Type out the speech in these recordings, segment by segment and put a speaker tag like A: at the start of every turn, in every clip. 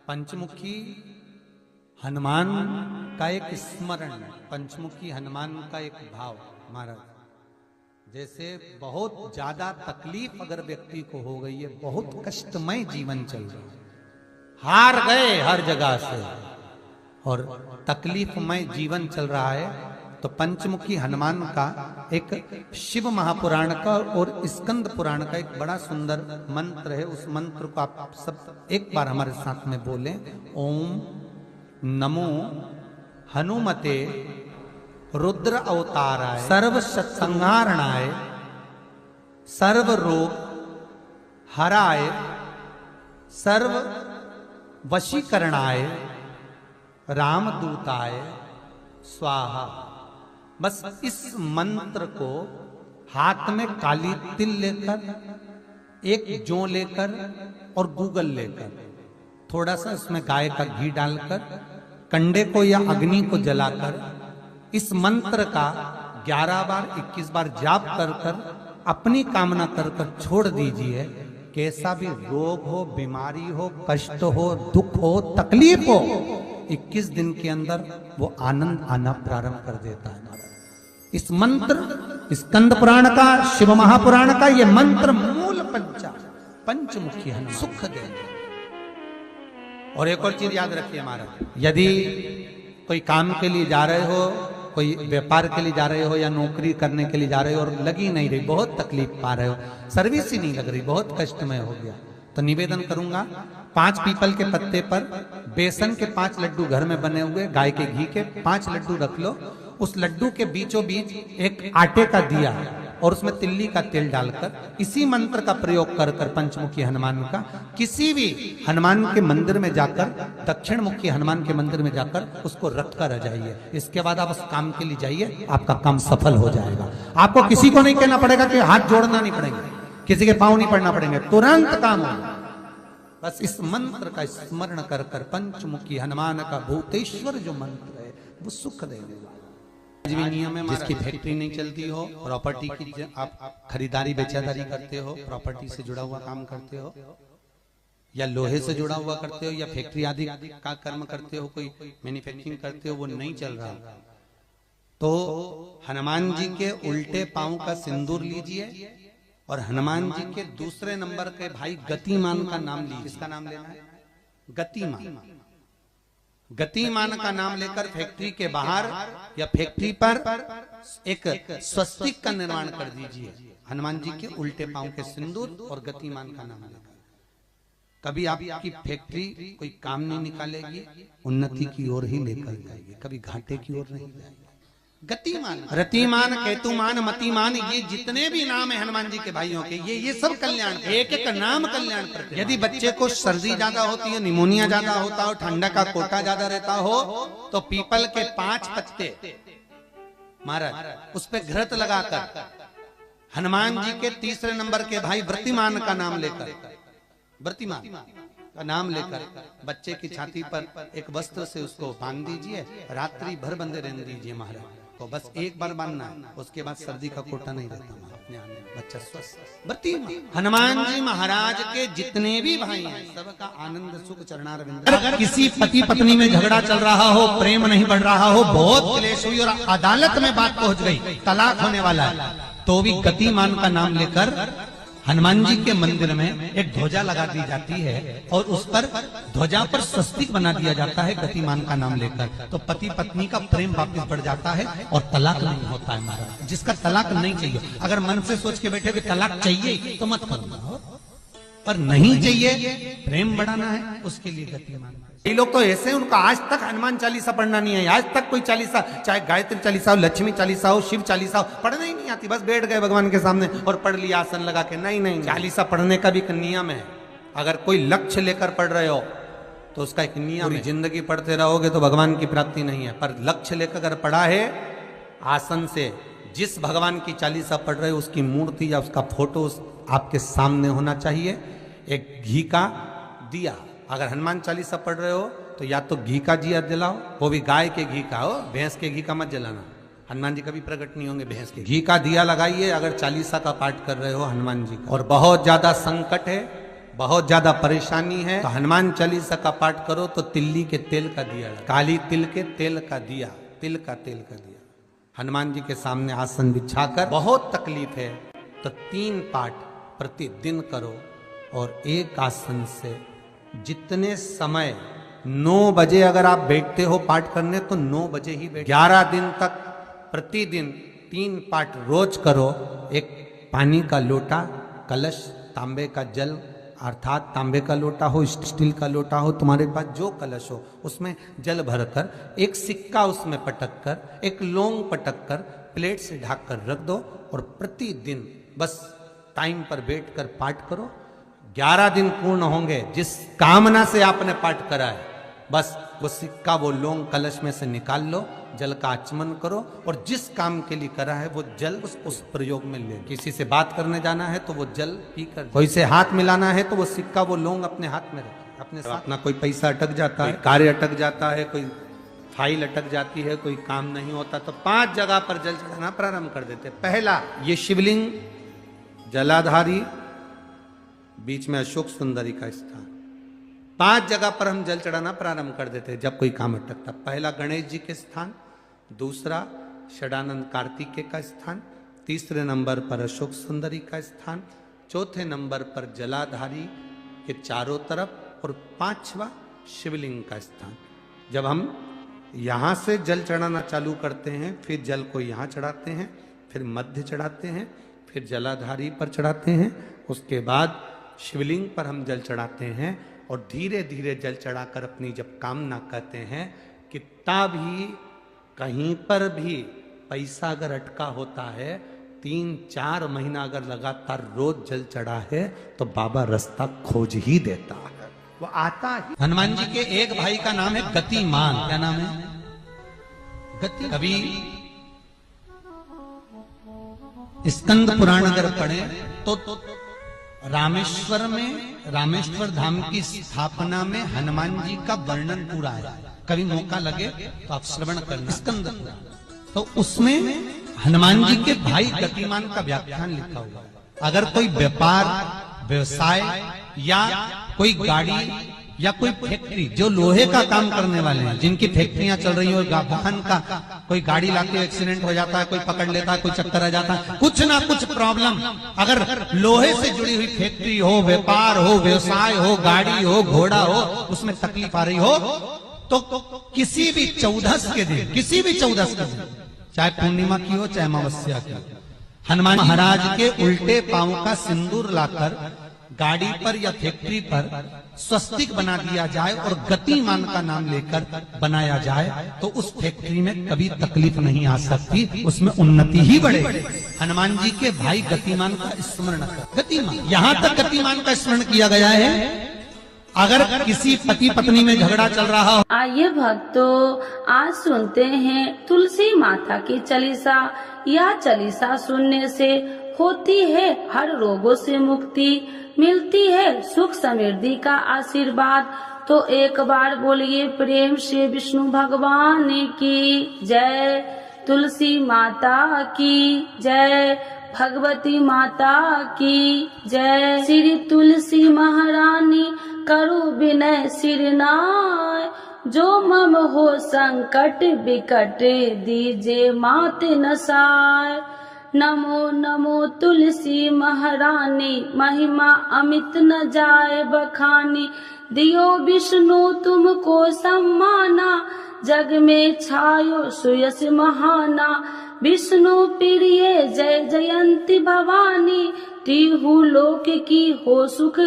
A: पंचमुखी हनुमान का एक स्मरण, पंचमुखी हनुमान का एक भाव महाराज। जैसे बहुत ज्यादा तकलीफ अगर व्यक्ति को हो गई है, बहुत कष्टमय जीवन चल रहा है, हार गए हर जगह से और तकलीफमय जीवन चल रहा है, तो पंचमुखी हनुमान का एक शिव महापुराण का और स्कंद पुराण का एक बड़ा सुंदर मंत्र है। उस मंत्र को आप सब एक बार हमारे साथ में बोलें। ओम नमो हनुमते रुद्र अवताराय सर्व संहारणाय सर्व रोग हराय सर्व वशीकरणाय रामदूताय स्वाहा। बस इस मंत्र को हाथ में काली तिल लेकर, एक जौ लेकर और गूगल लेकर, थोड़ा सा इसमें गाय का घी डालकर, कंडे को या अग्नि को जलाकर इस मंत्र का 11 बार 21 बार जाप कर कर अपनी कामना कर कर छोड़ दीजिए। कैसा भी रोग हो, बीमारी हो, कष्ट हो, दुख हो, तकलीफ हो, 21 दिन के अंदर वो आनंद आना प्रारंभ कर देता है। इस मंत्र स्कंद पुराण का, शिव महापुराण का ये मंत्र मूल पंचमुखी हनुमान सुख देंगे। और एक और चीज याद रखिए महाराज, यदि कोई काम के लिए जा रहे हो, कोई व्यापार के लिए जा रहे हो या नौकरी करने के लिए जा रहे हो और लगी नहीं रही, बहुत तकलीफ पा रहे हो, सर्विस ही नहीं लग रही, बहुत कष्टमय हो गया, तो निवेदन करूंगा 5 पीपल के पत्ते पर बेसन के 5 लड्डू घर में बने हुए, गाय के घी के 5 लड्डू रख लो। उस लड्डू के बीचों बीच एक आटे का दिया और उसमें तिल्ली का तेल डालकर इसी मंत्र का प्रयोग कर कर पंचमुखी हनुमान का किसी भी हनुमान के मंदिर में जाकर, दक्षिण मुखी हनुमान के मंदिर में जाकर उसको रख कर आ जाइए। इसके बाद आप उस काम के लिए जाइए, आपका काम सफल हो जाएगा। आपको किसी को नहीं कहना पड़ेगा कि हाथ जोड़ना नहीं पड़ेंगे, किसी के पांव नहीं पड़ना पड़ेंगे, तुरंत काम होगा। बस इस मंत्र का स्मरण कर कर पंचमुखी हनुमान का भूतेश्वर जो मंत्र है वो सुख देगा। नियम है, जिसकी फैक्ट्री नहीं चलती हो, प्रॉपर्टी की आप खरीदारी बेचादारी करते हो, प्रॉपर्टी से जुड़ा हुआ काम करते हो या लोहे से जुड़ा हुआ करते हो या फैक्ट्री आदि का कर्म करते हो, कोई मैन्युफैक्चरिंग करते हो, वो नहीं चल रहा, तो हनुमान जी के उल्टे पांव का सिंदूर लीजिए और हनुमान जी के दूसरे नंबर के भाई गतिमान का नाम लीजिए। किसका नाम लेना है? गतिमान। गतिमान का नाम लेकर फैक्ट्री के बाहर या फैक्ट्री पर एक स्वस्तिक का निर्माण कर दीजिए, हनुमान जी के उल्टे पांव के सिंदूर और गतिमान का नाम लेकर। कभी आपकी फैक्ट्री कोई काम नहीं निकालेगी, उन्नति की ओर ही लेकर जाएगी, कभी घाटे की ओर नहीं जाएगी। गतिमान, रतिमान, केतुमान, मतिमान, ये जितने भी नाम है हनुमान जी के भाइयों के, ये सब कल्याण, एक एक नाम कल्याण पर। यदि बच्चे को सर्दी ज्यादा होती है, निमोनिया ज्यादा होता हो, ठंडा का कोटा ज्यादा रहता हो, तो पीपल के 5 पत्ते महाराज उस पे घृत लगाकर हनुमान जी के तीसरे नंबर के भाई व्रतिमान का नाम लेकर, व्रतिमान का नाम लेकर बच्चे की छाती पर एक वस्त्र से उसको बांध दीजिए, रात्रि भर बंधे रहने दीजिए महाराज को। बस एक बार बांधना है, उसके बाद सर्दी का कोटा नहीं रहता, बच्चा स्वस्थ। व्रतिमान हनुमान जी महाराज के जितने भी भाई हैं सबका आनंद सुख चरणारविंद। अगर किसी पति पत्नी में झगड़ा चल रहा हो, प्रेम नहीं बढ़ रहा हो, बहुत क्लेश हुई और अदालत में बात पहुंच गई, तलाक होने वाला है, तो भी गतिमान का नाम लेकर हनुमान जी के मंदिर में एक ध्वजा लगा दी जाती है और उस पर ध्वजा पर स्वस्तिक बना दिया जाता है गतिमान का नाम लेकर, तो पति पत्नी का प्रेम वापस बढ़ जाता है और तलाक नहीं होता है महाराज। जिसका तलाक नहीं चाहिए, अगर मन से सोच के बैठे कि तलाक चाहिए तो मत करो, पर नहीं चाहिए, प्रेम बढ़ाना है, उसके लिए गतिमान। ये लोग तो ऐसे हैं, उनको आज तक हनुमान चालीसा पढ़ना नहीं है, आज तक कोई चालीसा, चाहे गायत्री चालीसा हो, लक्ष्मी चालीसा हो, शिव चालीसा हो, पढ़ना ही नहीं आती। बस बैठ गए भगवान के सामने और पढ़ लिया आसन लगा के। नहीं, चालीसा पढ़ने का भी एक नियम है। अगर कोई लक्ष्य लेकर पढ़ रहे हो तो उसका एक नियम है। जिंदगी पढ़ते रहोगे तो भगवान की प्राप्ति नहीं है, पर लक्ष्य लेकर अगर पढ़ा है आसन से, जिस भगवान की चालीसा पढ़ रहे हो उसकी मूर्ति या उसका फोटो आपके सामने होना चाहिए। एक घी का दिया, अगर हनुमान चालीसा पढ़ रहे हो तो या तो घी का दिया जलाओ, वो भी गाय के घी का हो, भैंस के घी का मत जलाना, हनुमान जी कभी प्रकट नहीं होंगे भैंस के घी का दिया लगाइए अगर चालीसा का पाठ कर रहे हो हनुमान जी का। और बहुत ज्यादा संकट है, बहुत ज्यादा परेशानी है तो हनुमान चालीसा का पाठ करो तो तिल्ली के तेल का दिया, काली तिल के तेल का दिया, तिल का तेल का दिया हनुमान जी के सामने आसन बिछाकर, बहुत तकलीफ है तो 3 पाठ प्रतिदिन करो और एक आसन से जितने समय 9 बजे अगर आप बैठते हो पाठ करने तो 9 बजे ही बैठ, 11 दिन तक प्रतिदिन 3 पाठ रोज करो। एक पानी का लोटा, कलश, तांबे का जल अर्थात तांबे का लोटा हो, स्टील का लोटा हो, तुम्हारे पास जो कलश हो उसमें जल भरकर, एक सिक्का उसमें पटक कर, एक लौंग पटक कर प्लेट से ढक कर रख दो और प्रतिदिन बस टाइम पर बैठकर पाठ करो। 11 दिन पूर्ण होंगे, जिस कामना से आपने पाठ करा है बस वो सिक्का, वो लौंग कलश में से निकाल लो, जल का आचमन करो और जिस काम के लिए करा है वो जल उस प्रयोग में ले। किसी से बात करने जाना है तो वो जल पीकर, कोई से हाथ मिलाना है तो वो सिक्का, वो लौंग अपने हाथ में रखे अपने साथ। अपना कोई पैसा अटक जाता है, कार्य अटक जाता है, कोई फाइल अटक जाती है, कोई काम नहीं होता तो 5 जगह पर जल चढ़ाना प्रारंभ कर देते। पहला ये शिवलिंग, जलाधारी, बीच में अशोक सुंदरी का स्थान, 5 जगह पर हम जल चढ़ाना प्रारंभ कर देते जब कोई काम अटकता। पहला गणेश जी के स्थान, दूसरा षडानंद कार्तिकेय का स्थान, तीसरे नंबर पर अशोक सुंदरी का स्थान, चौथे नंबर पर जलाधारी के चारों तरफ और 5वां शिवलिंग का स्थान। जब हम यहाँ से जल चढ़ाना चालू करते हैं फिर जल को यहाँ चढ़ाते हैं, फिर मध्य चढ़ाते हैं, फिर जलाधारी पर चढ़ाते हैं, उसके बाद शिवलिंग पर हम जल चढ़ाते हैं और धीरे धीरे जल चढ़ाकर अपनी जब कामना कहते हैं, कितना भी कहीं पर भी पैसा अगर अटका होता है 3-4 महीना अगर लगातार रोज जल चढ़ा है तो बाबा रास्ता खोज ही देता है, वो आता ही। हनुमान जी के एक भाई का नाम है गतिमान। क्या नाम है? गति। कभी स्कंद पुराण अगर पढ़े तो रामेश्वर में, रामेश्वर धाम की स्थापना में हनुमान जी का वर्णन पूरा है। कभी मौका लगे तो आप श्रवण करना स्कंद पुराण, तो उसमें हनुमान जी के भाई गतिमान का व्याख्यान लिखा हुआ है। अगर कोई व्यापार, व्यवसाय या कोई गाड़ी या कोई फैक्ट्री, जो लोहे का काम करने वाले हैं, जिनकी फैक्ट्रियां चल रही हो, वाहन का कोई गाड़ी लाके एक्सीडेंट हो जाता है, कोई पकड़ लेता है, कोई चक्कर आ जाता है, कुछ ना कुछ प्रॉब्लम, अगर लोहे से जुड़ी हुई फैक्ट्री हो, व्यापार हो, व्यवसाय हो, गाड़ी हो, घोड़ा हो, उसमें तकलीफ आ रही हो तो किसी भी 14 के दिन, किसी भी 14 के दिन, चाहे पूर्णिमा की हो चाहे अमावस्या की, हनुमान महाराज के उल्टे पांव का सिंदूर लाकर गाड़ी पर या फैक्ट्री पर स्वस्तिक बना दिया जाए और गतिमान का नाम लेकर बनाया जाए तो उस फैक्ट्री में कभी तकलीफ नहीं आ सकती, उसमें उन्नति ही बढ़ेगी। हनुमान जी के भाई गतिमान का स्मरण कर, गतिमान, यहाँ तक गतिमान का स्मरण किया गया है। अगर किसी पति पत्नी में झगड़ा चल रहा हो,
B: आइए भक्तों, आज सुनते हैं तुलसी माता की चालीसा। यह चालीसा सुनने से होती है हर रोगों से मुक्ति, मिलती है सुख समृद्धि का आशीर्वाद। तो एक बार बोलिए प्रेम से विष्णु भगवान की जय, तुलसी माता की जय, भगवती माता की जय। श्री तुलसी महारानी करु विनय सिरनाय, जो मम हो संकट विकट दीजे मात नसाय। नमो नमो तुलसी महारानी, महिमा अमित न जाए बखानी। दियो विष्णु तुमको सम्माना, जग में छायो सुयस महाना। विष्णु प्रिय जय जयंती भवानी, तिहु लोक की हो सुख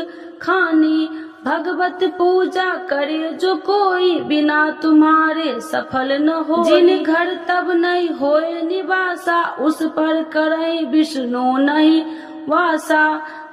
B: खानी। भगवत पूजा करे जो कोई, बिना तुम्हारे सफल न हो। जिन घर तब नहीं होए निवासा, उस पर करे विष्णु नहीं वासा।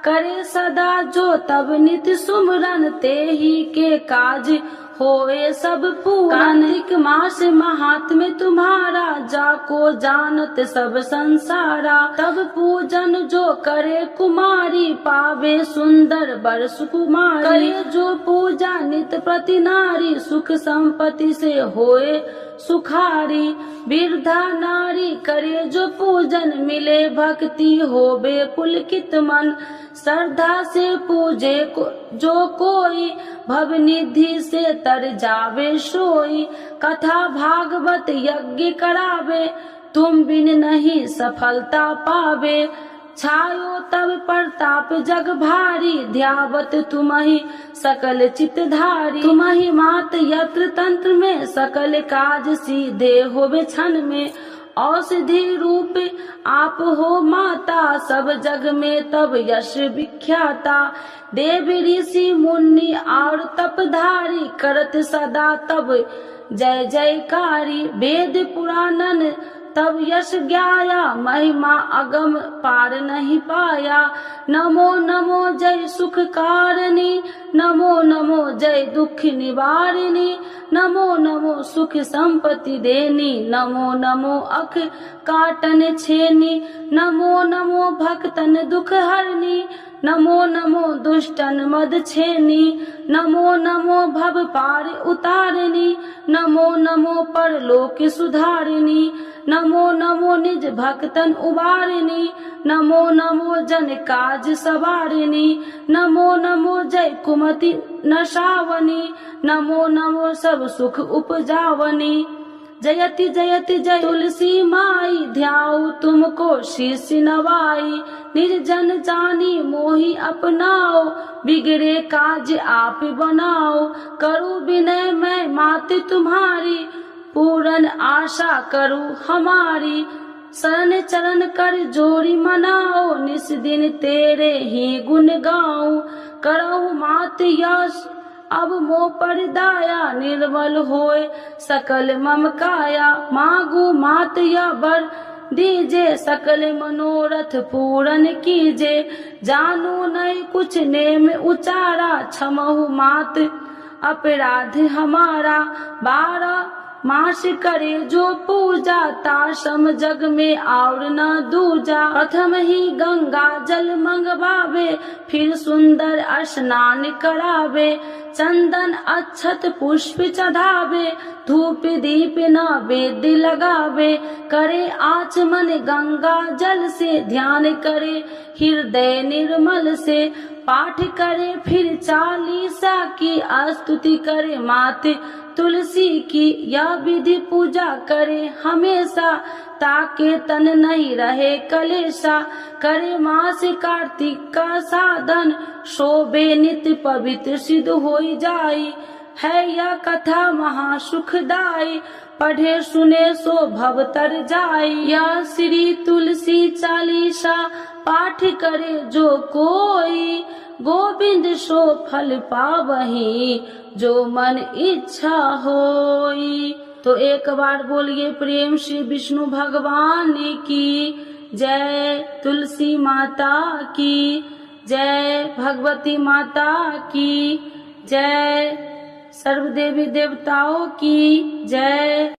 B: करे सदा जो तब नित सुमरन, ते ही के काज होए सब पूरा। कार्तिक मास महात्म्य तुम्हारा, जाको जानत सब संसारा। तब पूजन जो करे कुमारी, पावे सुंदर बर सुकुमारी। करे जो पूजा नित प्रति नारी, सुख संपत्ति से होए सुखारी। वृद्धा नारी करे जो पूजन, मिले भक्ति होबे पुलकित मन। श्रद्धा से पूजे जो कोई, भवनिधि से तर जावे सोई। कथा भागवत यज्ञ करावे, तुम बिन नहीं सफलता पावे। छायो तब प्रताप जग भारी, ध्यावत तुम्हि सकल चितधारी। तुम्हि मात यत्र तंत्र में, सकल काज सीधे होवे क्षण में। औषधि रूप आप हो माता, सब जग में तब यश विख्याता। देव ऋषि मुनि और तपधारी, करत सदा तब जय जयकारी। वेद पुराणन तब यश ज्ञाया, महिमा अगम पार नहीं पाया। नमो नमो जय सुख कारिणी, नमो नमो जय दुख निवारिणी। नमो नमो सुख संपत्ति देनी, नमो नमो अख काटन छेनी। नमो नमो भक्तन दुख हरनी, नमो नमो दुष्टन मद छेनी। नमो नमो भव पार उतारिणी, नमो नमो परलोक सुधारिणी। नमो नमो निज भक्तन उबारिणी, नमो नमो जन काज सवारिणी। नमो नमो जय कुमति नशावनी, नमो नमो सब सुख उपजावनी। जयति जयति जय तुलसी माई, ध्याऊ तुमको शीश नवाई। निर्जन जानी मोहि अपनाओ, बिगड़े काज आप बनाओ। करूँ विनय मैं मात तुम्हारी, पूरन आशा करूँ हमारी। शरण चरण कर जोड़ी मनाओ, निस दिन तेरे ही गुण गाऊं। करहु मात यश अब मोह पर दाया, निर्मल होए सकल मम काया। मांगू मात या वर दीजे, सकल मनोरथ पूरन कीजे। जानू नहीं कुछ नेम उचारा, क्षमहु मात अपराध हमारा। 12 मास करे जो पूजा, ताशम जग में और न दूजा। प्रथम ही गंगा जल मंगवावे, फिर सुंदर स्नान करावे। चंदन अक्षत पुष्प चढ़ावे, धूप दीप नैवेद्य लगावे। करे आचमन गंगा जल से, ध्यान करे हृदय निर्मल से। पाठ करे फिर 40 की, स्तुति करे मात तुलसी की। यह विधि पूजा करे हमेशा, ताके तन नहीं रहे कलेशा। करे मास कार्तिक का साधन, शोभे नित्य पवित्र सिद्ध होई जाई। है यह कथा महासुखदाई, पढ़े सुने सो भव तर जाई। यह श्री तुलसी चालीसा, पाठ करे जो कोई। गोविंद सो फल पावही, जो मन इच्छा होई। तो एक बार बोलिए प्रेम श्री विष्णु भगवान की जय। तुलसी माता की जय, भगवती माता की जय, सर्व देवी देवताओं की जय।